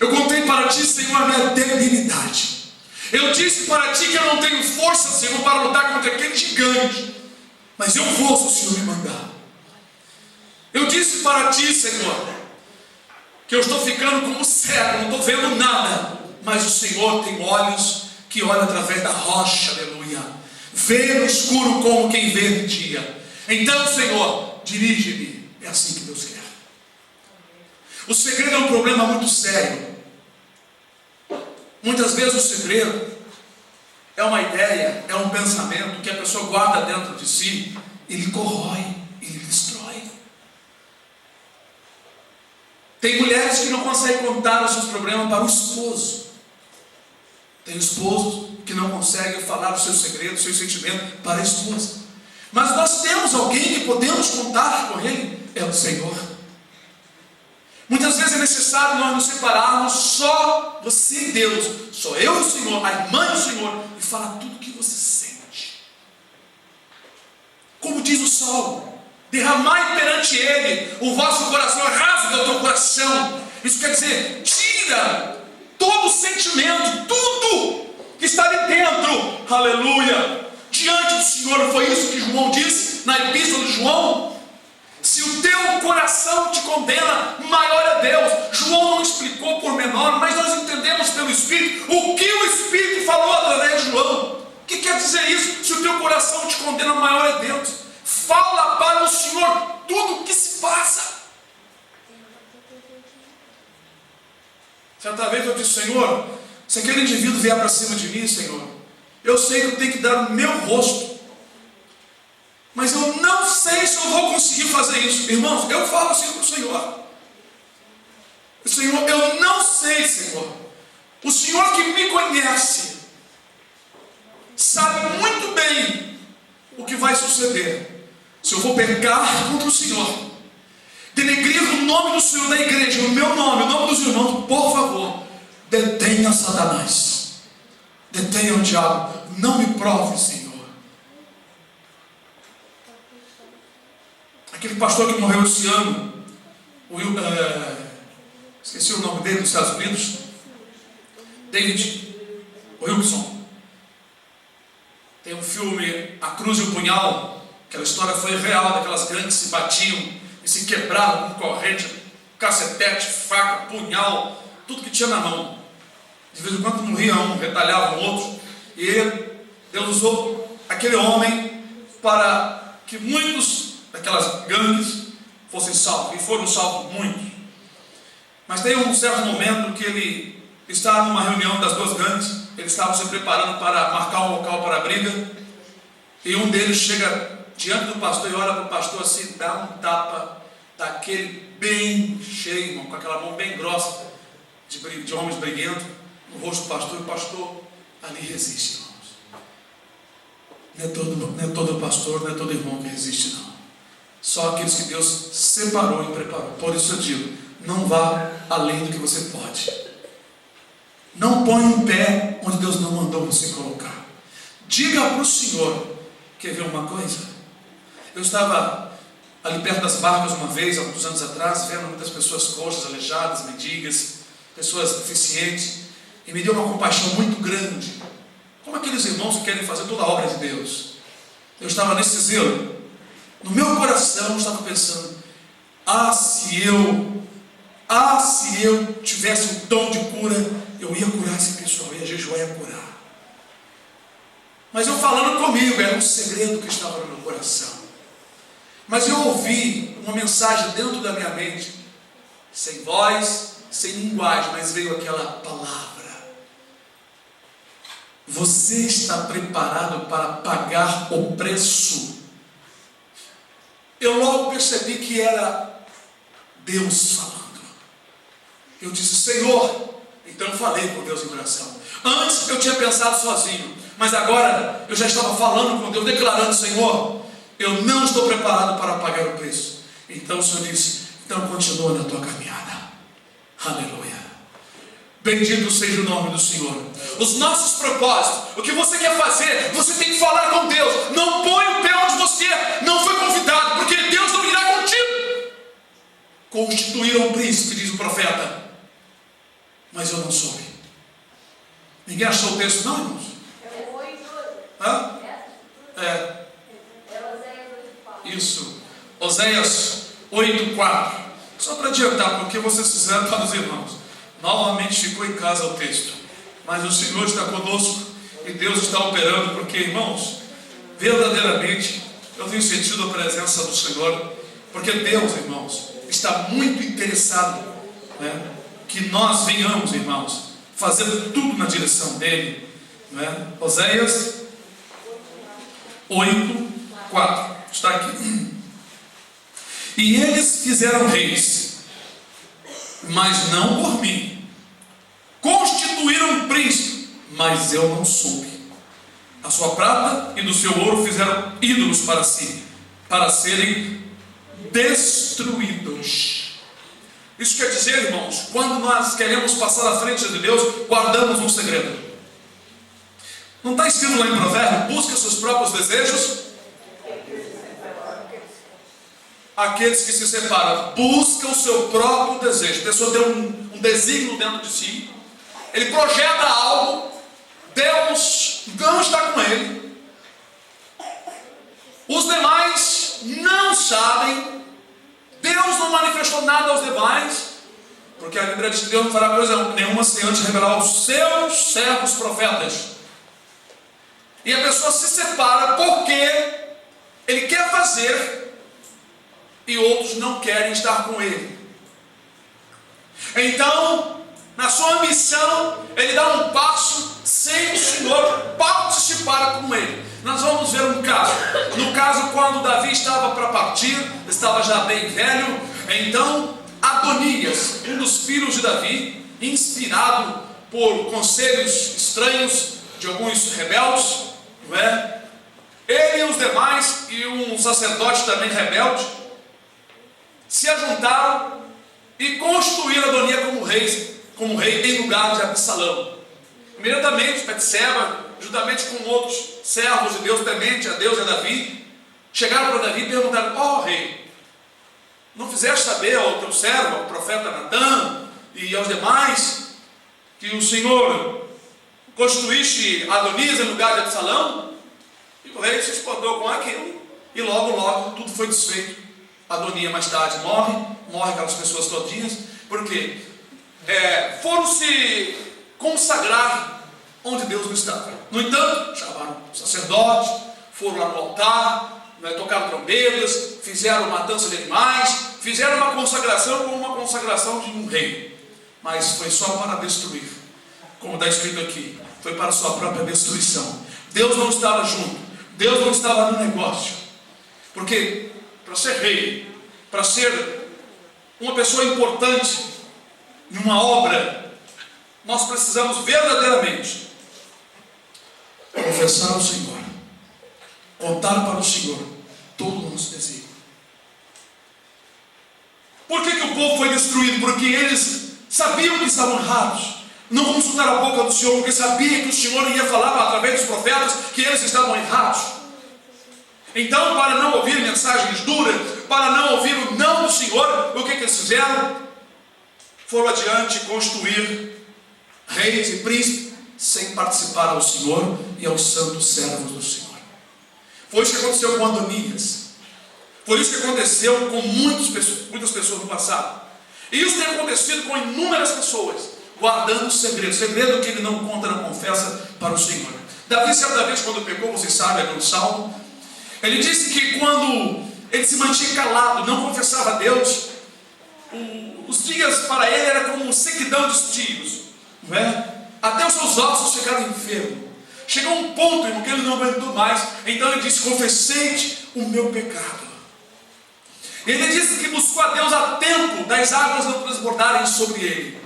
Eu contei para ti, Senhor, a minha debilidade. Eu disse para ti que eu não tenho força, Senhor, para lutar contra aquele gigante, mas eu vou se o Senhor me mandar. Eu disse para ti, Senhor, que eu estou ficando como cego, não estou vendo nada, mas o Senhor tem olhos que olham através da rocha, aleluia. Vê no escuro como quem vê de dia. Então, Senhor, dirige-me. É assim que Deus quer. O segredo é um problema muito sério. Muitas vezes o segredo é uma ideia, é um pensamento que a pessoa guarda dentro de si, ele corrói, ele destrói. Tem mulheres que não conseguem contar os seus problemas para o esposo. Tem esposos que não conseguem falar os seus segredos, os seus sentimentos para a esposa. Mas nós temos alguém que podemos contar com ele, é o Senhor. Muitas vezes é necessário nós nos separarmos, só você e Deus, só eu e o Senhor, a irmã e o Senhor, e falar tudo o que você sente. Como diz o Salmo: derramai perante Ele o vosso coração, rasga o teu coração. Isso quer dizer, tira todo o sentimento, tudo que está ali dentro, aleluia, diante do Senhor. Foi isso que João disse na epístola de João: se o teu coração te condena, maior é Deus. João não explicou por menor, mas nós entendemos pelo Espírito o que o Espírito falou através de João. O que quer dizer isso? Se o teu coração te condena, maior é Deus. Fala para o Senhor tudo o que se passa. Certa vez eu disse: Senhor, se aquele indivíduo vier para cima de mim, Senhor, eu sei que eu tenho que dar o meu rosto, mas eu não sei se eu vou conseguir fazer isso. Irmãos, eu falo assim para o Senhor: Senhor, eu não sei, Senhor. O Senhor que me conhece sabe muito bem o que vai suceder se eu vou pecar contra o Senhor, denegrir o nome do Senhor, da igreja, o meu nome, o nome dos irmãos. Por favor, detenha Satanás, detenha o diabo, não me prove, Senhor. Aquele pastor que morreu esse ano, esqueci o nome dele, dos Estados Unidos, David Wilson. Tem um filme, A Cruz e o Punhal. Aquela história foi real, daquelas gangues que se batiam e se quebravam com corrente, cacetete, faca, punhal, tudo que tinha na mão. De vez em quando morria um, retalhava um outro. E Deus usou aquele homem para que muitos daquelas gangues fossem salvos. E foram salvos muitos. Mas tem um certo momento que ele estava numa reunião das duas gangues. Eles estavam se preparando para marcar um local para a briga. E um deles chega diante do pastor e olha para o pastor assim, dá um tapa daquele bem cheio, irmão, com aquela mão bem grossa de homens briguentos, no rosto do pastor, e o pastor ali resiste, irmãos. Não é todo pastor, não é todo irmão que resiste, não. Só aqueles que Deus separou e preparou. Por isso eu digo, não vá além do que você pode. Não põe um pé onde Deus não mandou você colocar. Diga para o Senhor. Quer ver uma coisa? Eu estava ali perto das barcas uma vez, há alguns anos atrás, vendo muitas pessoas coxas, aleijadas, mendigas, pessoas deficientes, e me deu uma compaixão muito grande, como aqueles irmãos que querem fazer toda a obra de Deus. Eu estava nesse zelo, no meu coração eu estava pensando, se eu tivesse um dom de cura, eu ia curar esse pessoal, eu ia jejuar e ia curar. Mas eu falando comigo, era um segredo que estava no meu coração. Mas eu ouvi uma mensagem dentro da minha mente, sem voz, sem linguagem, mas veio aquela palavra. Você está preparado para pagar o preço? Eu logo percebi que era Deus falando. Eu disse, Senhor, então eu falei com Deus em oração. Antes eu tinha pensado sozinho, mas agora eu já estava falando com Deus, declarando, Senhor, eu não estou preparado para pagar o preço. Então o Senhor disse, então continua na tua caminhada. Aleluia. Bendito seja o nome do Senhor. Os nossos propósitos, o que você quer fazer, você tem que falar com Deus. Não põe o pé onde você não foi convidado, porque Deus não irá contigo. Constituíram um príncipe, diz o profeta, mas eu não soube. Ninguém achou o texto não, irmãos? Hã? Isso, Oséias 8:4. Só para adiantar, porque vocês fizeram para os irmãos. Novamente ficou em casa o texto, mas o Senhor está conosco e Deus está operando, porque, irmãos, verdadeiramente eu tenho sentido a presença do Senhor, porque Deus, irmãos, está muito interessado, né, que nós venhamos, irmãos, fazendo tudo na direção dele, né? Oséias 8:4 está aqui. E eles fizeram reis, mas não por mim. Constituíram um príncipe, mas eu não soube. A sua prata e do seu ouro fizeram ídolos para si, para serem destruídos. Isso quer dizer, irmãos, quando nós queremos passar à frente de Deus, guardamos um segredo. Não está escrito lá em Provérbio, busca seus próprios desejos? Aqueles que se separam, buscam o seu próprio desejo. A pessoa tem um desígnio dentro de si, ele projeta algo, Deus não está com ele, os demais não sabem, Deus não manifestou nada aos demais, porque a Bíblia diz que Deus não fará coisa nenhuma sem antes revelar aos seus servos profetas. E a pessoa se separa porque ele quer fazer e outros não querem estar com ele. Então, na sua missão, ele dá um passo sem o Senhor participar com ele. Nós vamos ver um caso. No caso, quando Davi estava para partir, estava já bem velho, então Adonias, um dos filhos de Davi, inspirado por conselhos estranhos de alguns rebeldes, não é? Ele e os demais, e um sacerdote também rebelde, se ajuntaram e constituíram Adonias como rei em lugar de Absalão. Imediatamente Betseba, juntamente com outros servos de Deus, temente a Deus e a Davi, chegaram para Davi e perguntaram: rei, não fizeste saber ao teu servo, ao profeta Natã e aos demais, que o Senhor constituíste Adonias em lugar de Absalão? E o rei se espantou com aquilo, e logo tudo foi desfeito. Adonias mais tarde morre aquelas pessoas todinhas, porque foram se consagrar onde Deus não estava. No entanto, chamaram sacerdotes, foram lá no altar, tocaram trombetas, fizeram matança de animais, fizeram uma consagração como uma consagração de um rei, mas foi só para destruir, como está escrito aqui, foi para a sua própria destruição. Deus não estava junto, Deus não estava no negócio, porque para ser rei, para ser uma pessoa importante em uma obra, nós precisamos verdadeiramente confessar ao Senhor, contar para o Senhor todo o nosso desejo. Por que o povo foi destruído? Porque eles sabiam que estavam errados. Não consultaram a boca do Senhor, porque sabia que o Senhor ia falar através dos profetas que eles estavam errados. Então, para não ouvir mensagens duras, para não ouvir o não do Senhor, o que eles fizeram? Foram adiante construir reis e príncipes sem participar ao Senhor e aos santos servos do Senhor. Foi isso que aconteceu com Adonias. Foi isso que aconteceu com muitas pessoas no passado. E isso tem acontecido com inúmeras pessoas, guardando o segredo que ele não conta, não confessa para o Senhor. Davi, certa vez, quando pecou, vocês sabem, no Salmo, ele disse que quando ele se mantinha calado, não confessava a Deus, os dias para ele era como sequidão de estios, não é? Até os seus ossos ficaram enfermos. Chegou um ponto em que ele não aguentou mais. Então ele disse: confessei-te o meu pecado. Ele disse que buscou a Deus a tempo das águas não transbordarem sobre ele.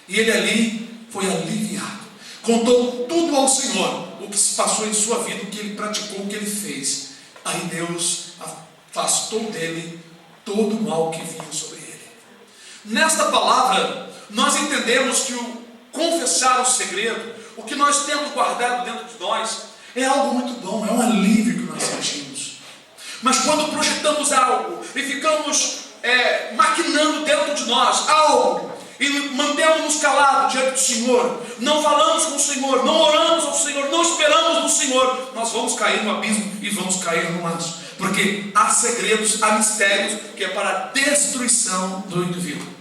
E ele ali foi aliviado. Contou tudo ao Senhor, o que se passou em sua vida, o que ele praticou, o que ele fez. Aí Deus afastou dele todo o mal que vinha sobre ele. Nesta palavra, nós entendemos que o confessar o segredo, o que nós temos guardado dentro de nós, é algo muito bom, é um alívio que nós sentimos. Mas quando projetamos algo e ficamos maquinando dentro de nós algo, e mantemos-nos calados diante do Senhor, não falamos com o Senhor, não oramos ao Senhor, não esperamos no Senhor, nós vamos cair no abismo e vamos cair no laço. Porque há segredos, há mistérios que é para a destruição do indivíduo.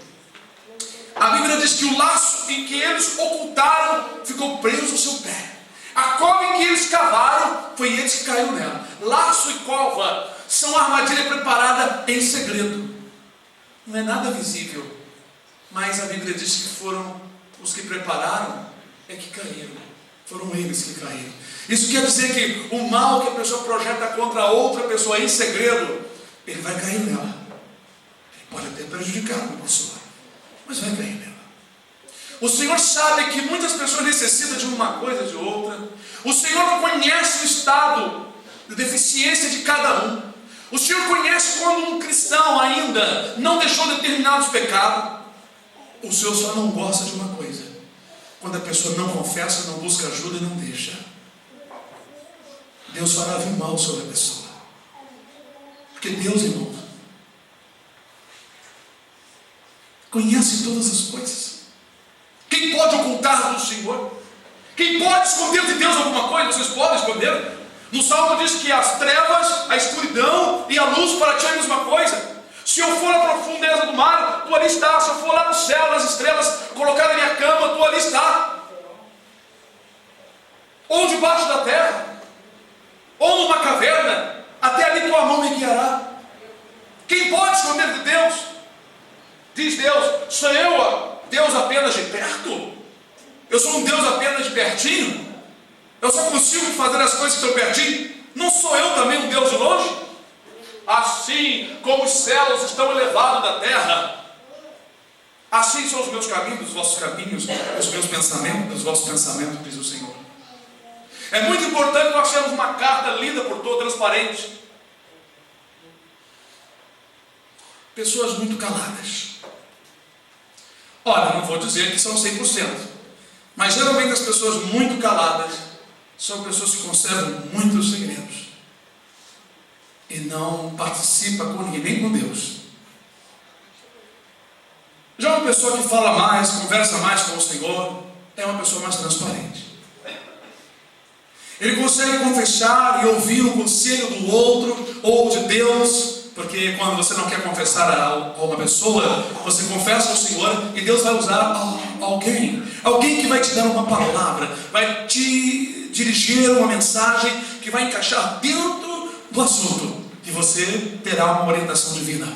A Bíblia diz que o laço em que eles ocultaram ficou preso ao seu pé. A cova em que eles cavaram, foi eles que caíram nela. Laço e cova são armadilha preparada em segredo. Não é nada visível. Mas a Bíblia diz que foram os que prepararam é que caíram. Foram eles que caíram. Isso quer dizer que o mal que a pessoa projeta contra outra pessoa em segredo, ele vai cair nela. Ele pode até prejudicar uma pessoa, mas vai cair nela. O Senhor sabe que muitas pessoas necessitam de uma coisa, de outra. O Senhor conhece o estado de deficiência de cada um. O Senhor conhece quando um cristão ainda não deixou determinados pecados. O Senhor só não gosta de uma coisa: quando a pessoa não confessa, não busca ajuda e não deixa. Deus fará vir mal sobre a pessoa. Porque Deus, irmão, conhece todas as coisas. Quem pode ocultar do Senhor? Quem pode esconder de Deus alguma coisa? Vocês podem esconder? No Salmo diz que as trevas, a escuridão e a luz para ti é a mesma coisa. Se eu for à profundeza do mar, tu ali está. Se eu for lá no céu, nas estrelas, colocar na minha cama, tu ali está. Ou debaixo da terra, ou numa caverna, até ali tua mão me guiará. Quem pode esconder de Deus? Diz Deus: sou eu Deus apenas de perto? Eu sou um Deus apenas de pertinho? Eu só consigo fazer as coisas que estão pertinho? Não sou eu também um Deus de longe? Assim como os céus estão elevados da terra, assim são os meus caminhos, os vossos caminhos, os meus pensamentos, os vossos pensamentos, diz o Senhor. É muito importante nós termos uma carta lida por todos, transparente. Pessoas muito caladas. Olha, não vou dizer que são 100%, mas geralmente as pessoas muito caladas são pessoas que conservam muitos segredos e não participam com ninguém, nem com Deus. Já uma pessoa que fala mais, conversa mais com o Senhor, é uma pessoa mais transparente. Ele consegue confessar e ouvir o conselho do outro ou de Deus, porque quando você não quer confessar a uma pessoa, você confessa ao Senhor e Deus vai usar alguém que vai te dar uma palavra, vai te dirigir uma mensagem que vai encaixar dentro do assunto e você terá uma orientação divina.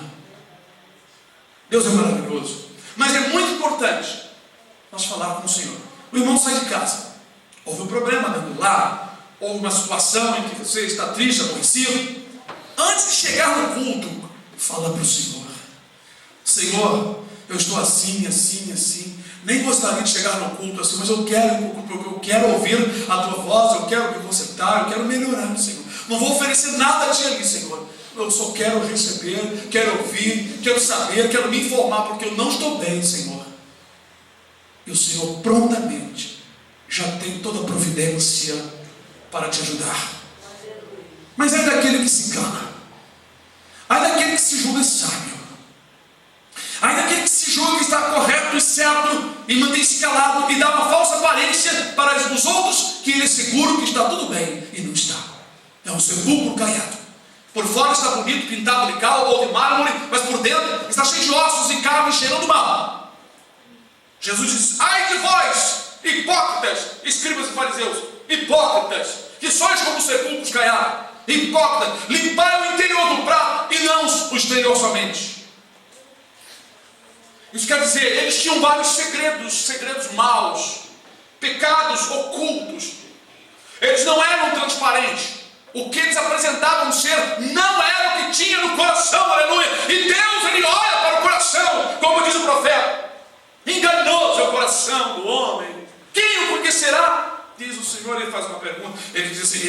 Deus é maravilhoso, mas é muito importante nós falar com o Senhor. O irmão sai de casa, houve um problema dentro do lar, houve uma situação em que você está triste, aborrecido. Antes de chegar no culto, fala para o Senhor: Senhor, eu estou assim, assim, assim. nem gostaria de chegar no culto assim, mas eu quero ouvir a tua voz, eu quero me consertar, eu quero melhorar, Senhor. Não vou oferecer nada a ti ali, Senhor. Eu só quero receber, quero ouvir, quero saber, quero me informar, porque eu não estou bem, Senhor. E o Senhor prontamente já tem toda a providência para te ajudar. Mas é daquele que se engana, é daquele que se julga sábio, é daquele que se julga que está correto e certo e mantém-se calado e dá uma falsa aparência para os outros que ele é seguro que está tudo bem e não está. É um sepulcro caiado. Por fora está bonito, pintado de cal ou de mármore, mas por dentro está cheio de ossos e carne cheirando mal. Jesus diz: ai de vós, hipócritas, escribas e fariseus, hipócritas, que sois como sepulcros caiados, hipócritas, limpai o interior do prato e não o exterior somente. Isso quer dizer, eles tinham vários segredos maus, pecados ocultos. Eles não eram transparentes. O que eles apresentavam ser não era o que tinha no coração, aleluia. E Deus, ele olha para o coração, como diz o profeta. Enganoso é o coração do homem, quem o conhecerá? Diz o Senhor. Ele faz uma pergunta, ele diz assim: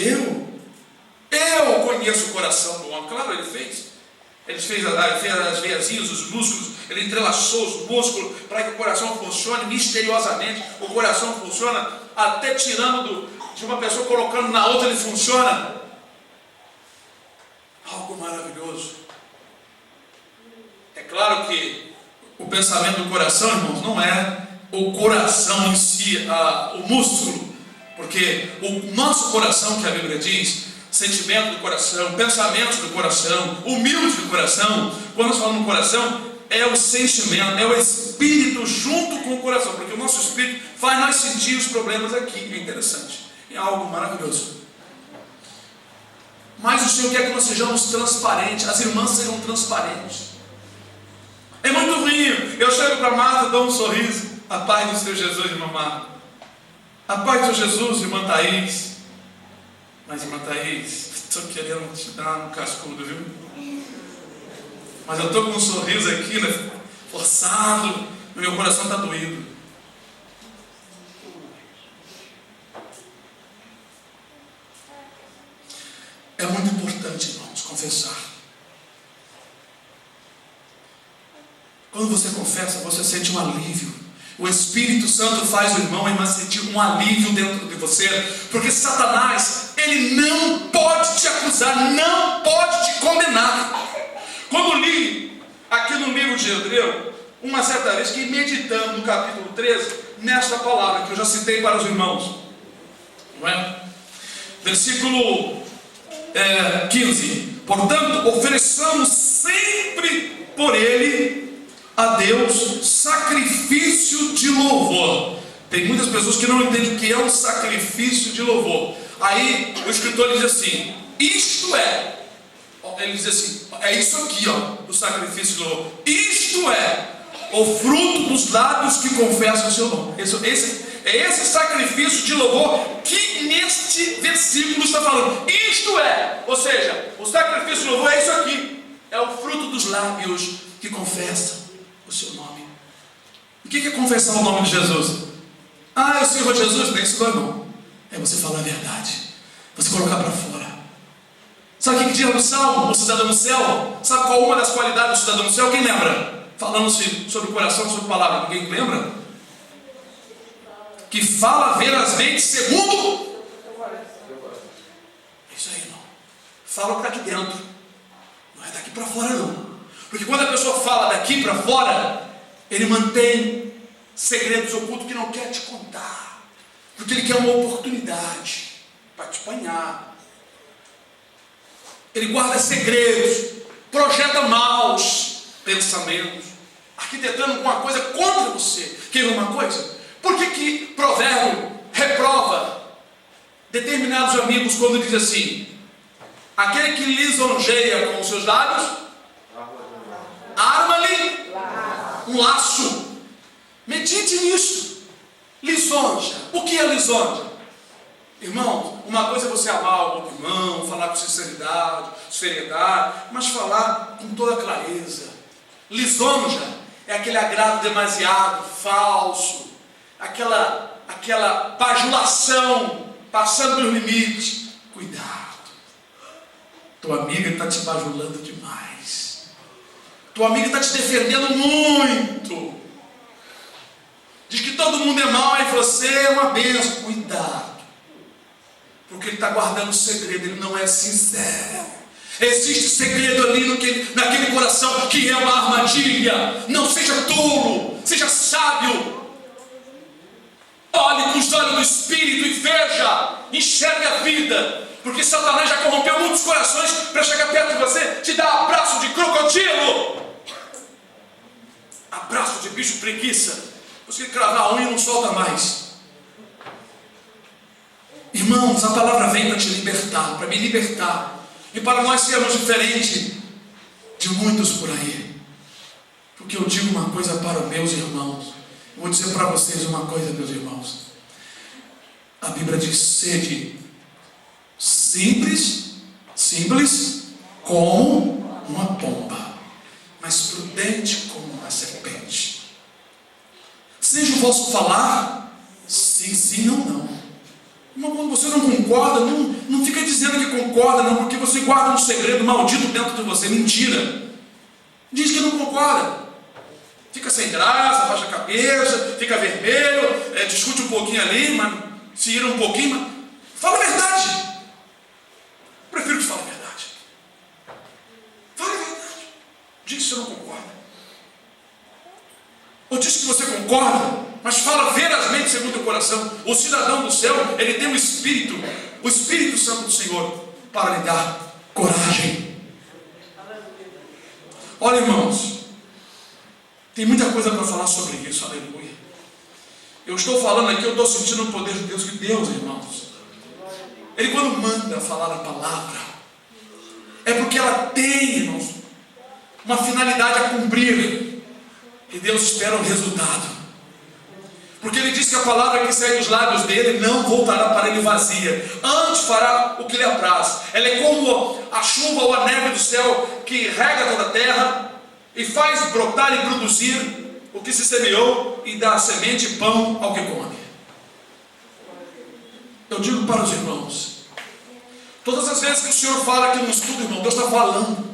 eu conheço o coração do homem. Claro, ele fez as veiazinhas, os músculos, ele entrelaçou os músculos para que o coração funcione misteriosamente. O coração funciona até tirando de uma pessoa, colocando na outra, ele funciona. Algo maravilhoso. É claro que o pensamento do coração, irmãos, não é o coração em si, o músculo, porque o nosso coração, que a Bíblia diz, sentimento do coração, pensamentos do coração, humilde do coração, quando nós falamos no coração, é o sentimento, é o espírito junto com o coração, porque o nosso espírito faz nós sentir os problemas aqui. É interessante, é algo maravilhoso. Mas o Senhor quer que nós sejamos transparentes, as irmãs sejam transparentes. É muito ruim, eu chego para Marta, dou um sorriso: a paz do Senhor Jesus, irmã Marta. A paz do Senhor Jesus, irmã Thaís. Mas, irmã Thaís, estou querendo te dar um cascudo, viu? Mas eu estou com um sorriso aqui, né, forçado, meu coração está doído. É muito importante, irmãos, confessar. Quando você confessa, você sente um alívio. O Espírito Santo faz o irmão e a irmã sentir um alívio dentro de você, porque Satanás, ele não pode te acusar, não pode te condenar. Quando li aqui no livro de Hebreu, uma certa vez, que meditando no capítulo 13, nesta palavra que eu já citei para os irmãos, não é? Versículo 15: portanto, ofereçamos sempre por ele a Deus sacrifício de louvor. Tem muitas pessoas que não entendem o que é um sacrifício de louvor. Aí o escritor diz assim: isto é, ele diz assim, é isso aqui, ó, o sacrifício de louvor. Isto é o fruto dos lábios que confessam o seu nome. Esse sacrifício de louvor que neste versículo está falando. Isto é, ou seja, o sacrifício de louvor é isso aqui, é o fruto dos lábios que confessam o seu nome. O que é confessar o nome de Jesus? Eu sirvo a Jesus? Nem isso não. É você falar a verdade, você colocar para fora. Sabe o que diz no Salmo, o cidadão do céu? Sabe qual uma das qualidades do cidadão do céu? Quem lembra? Falando sobre o coração, sobre a palavra, ninguém lembra? Que fala verazmente segundo. É isso aí, irmão. Fala para aqui dentro, não é daqui para fora não. Porque quando a pessoa fala daqui para fora, ele mantém segredos ocultos que não quer te contar, porque ele quer uma oportunidade para te apanhar. Ele guarda segredos, projeta maus pensamentos, arquitetando alguma coisa contra você. Quer ver uma coisa? Por que Provérbio reprova determinados amigos quando diz assim: aquele que lisonjeia com os seus lábios, arma-lhe um laço. Medite nisso. Lisonja. O que é lisonja? Irmão, uma coisa é você amar o outro irmão, falar com sinceridade, seriedade, mas falar com toda clareza. Lisonja é aquele agrado demasiado, falso, aquela bajulação, passando dos limites. Cuidado. Tua amiga está te bajulando demais. Tua amiga está te defendendo muito. Diz que todo mundo é mau e você é uma bênção. Cuidado. Porque ele está guardando segredo, ele não é sincero. Existe segredo ali naquele coração que é uma armadilha. Não seja tolo, seja sábio. Olhe com os olhos do Espírito e veja, enxergue a vida. Porque Satanás já corrompeu muitos corações para chegar perto de você, te dar abraço de crocodilo, abraço de bicho preguiça. Você cravar a unha e não solta mais. Irmãos, a palavra vem para te libertar, para me libertar. E para nós sermos diferentes de muitos por aí. Porque eu digo uma coisa para os meus irmãos. Eu vou dizer para vocês uma coisa, meus irmãos. A Bíblia diz: sede simples como uma pomba, mas prudente como uma serpente. Seja o vosso falar sim, sim, não, não. Mas quando você não concorda, não fica dizendo que concorda, não, porque você guarda um segredo maldito dentro de você, mentira. Diz que não concorda. Fica sem graça, baixa a cabeça, fica vermelho, discute um pouquinho ali, mas se ira um pouquinho, mas fala a verdade. Prefiro que fale a verdade. Fale a verdade. Diz que você não concorda. Ou diz que você concorda, mas fala verazmente segundo o coração. O cidadão do céu, ele tem o Espírito Santo do Senhor, para lhe dar coragem. Olha, irmãos, tem muita coisa para falar sobre isso, aleluia. Eu estou falando aqui, eu estou sentindo o poder de Deus, que Deus, irmãos, Ele quando manda falar a palavra, é porque ela tem, irmãos, uma finalidade a cumprir. E Deus espera o resultado. Porque Ele diz que a palavra que sai dos lábios dele não voltará para Ele vazia. Antes fará o que lhe apraz. Ela é como a chuva ou a neve do céu, que rega toda a terra e faz brotar e produzir o que se semeou, e dá semente e pão ao que come. Eu digo para os irmãos, todas as vezes que o Senhor fala aqui no estudo, irmão, Deus está falando.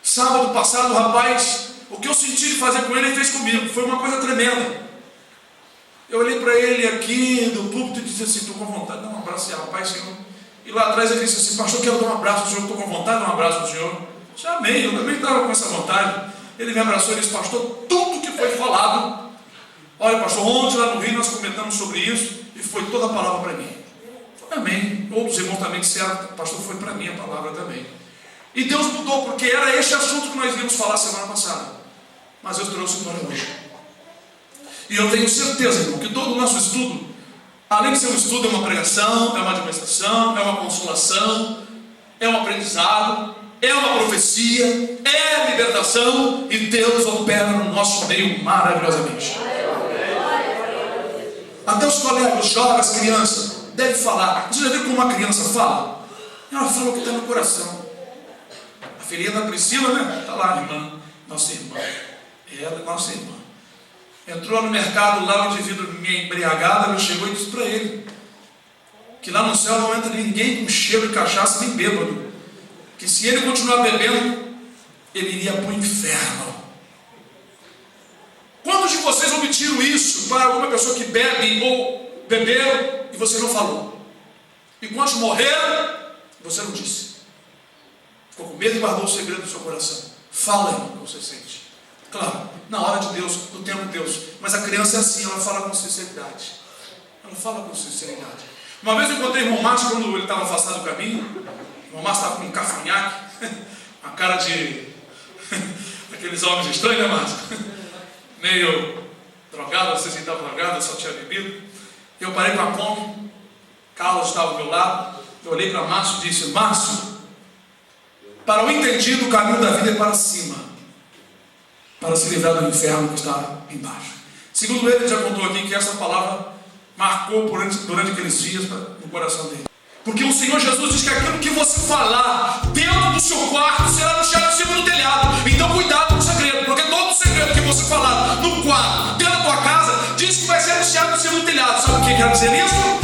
Sábado passado, rapaz, o que eu senti de fazer com ele, ele fez comigo. Foi uma coisa tremenda. Eu olhei para ele aqui do púlpito e disse assim: estou com vontade de dar um abraço. E rapaz, Senhor. E lá atrás ele disse assim: pastor, quero dar um abraço ao Senhor, estou com vontade de dar um abraço ao Senhor. Já amei, eu também estava com essa vontade. Ele me abraçou e disse: pastor, tudo que foi falado. Olha, pastor, ontem lá no Rio nós comentamos sobre isso e foi toda a palavra para mim. Amém. Outros irmãos também disseram: pastor, foi para mim a palavra também. E Deus mudou, porque era este assunto que nós íamos falar semana passada. Mas eu trouxe para hoje. E eu tenho certeza, irmão, que todo o nosso estudo, além de ser um estudo, é uma pregação, é uma administração, é uma consolação, é um aprendizado, é uma profecia, é libertação, e Deus opera no nosso meio maravilhosamente. Até os colegas, os jovens, as crianças, devem falar. Você já viu como uma criança fala? Ela fala o que está no coração. A filhinha da Priscila, né? Está lá, irmã, nossa irmã. Ela é nossa irmã. Entrou no mercado lá, o indivíduo meio embriagado, ela chegou e disse para ele que lá no céu não entra ninguém com cheiro de cachaça nem bêbado. Que se ele continuar bebendo, ele iria para o inferno. Quantos de vocês omitiram isso para alguma pessoa que bebe ou beberam e você não falou? E quantos morreram, você não disse? Ficou com medo e guardou o segredo do seu coração. Fala, irmão, o que você sente. Claro, na hora de Deus, no tempo de Deus. Mas a criança é assim, ela fala com sinceridade. Ela fala com sinceridade. Uma vez eu encontrei o irmão Márcio quando ele estava afastado do caminho. O irmão Márcio estava com um cafanhaque, uma cara de aqueles homens estranhos, né, Márcio? Meio drogado, não sei se ele estava drogado, só tinha bebido. Eu parei com a Kombi, Carlos estava ao meu lado. Eu olhei para Márcio e disse: Márcio, para o entendido, o caminho da vida é para cima, para se livrar do inferno que está embaixo. Segundo ele já contou aqui que essa palavra marcou durante aqueles dias no coração dele. Porque o Senhor Jesus diz que aquilo que você falar dentro do seu quarto será no chão de cima do telhado. Então cuidado com o segredo, porque todo segredo mesmo que você falar no quarto, dentro da tua casa, diz que vai ser anunciado no segundo telhado. Sabe o que quer dizer isso?